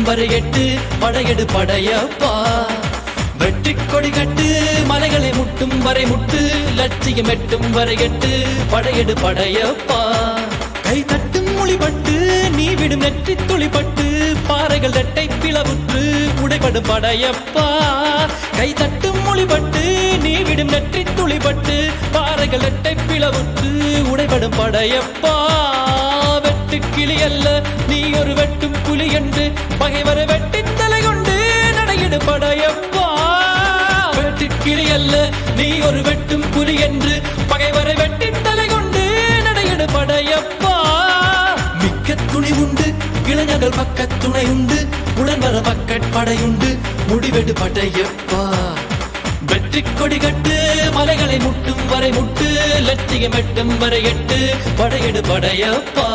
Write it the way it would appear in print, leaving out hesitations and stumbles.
வரை எட்டு படையெடு படையப்பா வெற்றி கொடி கட்டு மலைகளை முட்டும் வரை முட்டு லட்சியம் எட்டும் வரை எட்டு படையெடு படையப்பா கை தட்டும் மொழிபட்டு நீ விடும் நெற்றி துளிப்பட்டு பாறைகள் ரெட்டை பிளவுற்று உடைபடும் படையப்பா கை தட்டும் மொழிபட்டு நீ விடும் நெற்றி துளிப்பட்டு பாறைகள் ரெட்டை பிளவுற்று உடைபடும் படையப்பா வெட்டு கிளி அல்ல நீ ஒரு வெட்டும் புலி என்று பகைவரை வெட்டி தலை கொண்டு நடையிடு படையப்பா வெட்டு கிளி அல்ல நீ ஒரு வெட்டும் புலி என்று பகைவரை வெட்டி தலை கொண்டு நடையிடு படையப்பா மிக்க துணி உண்டு இளைஞர்கள் பக்க துணை உண்டு உடன் வர பக்கட் படையுண்டு முடிவெடு படையப்பா வெற்றி கொடி கட்டு மலைகளை முட்டும் வரை முட்டு லட்சியம் எட்டும் வரை எட்டு படையெடு படையப்பா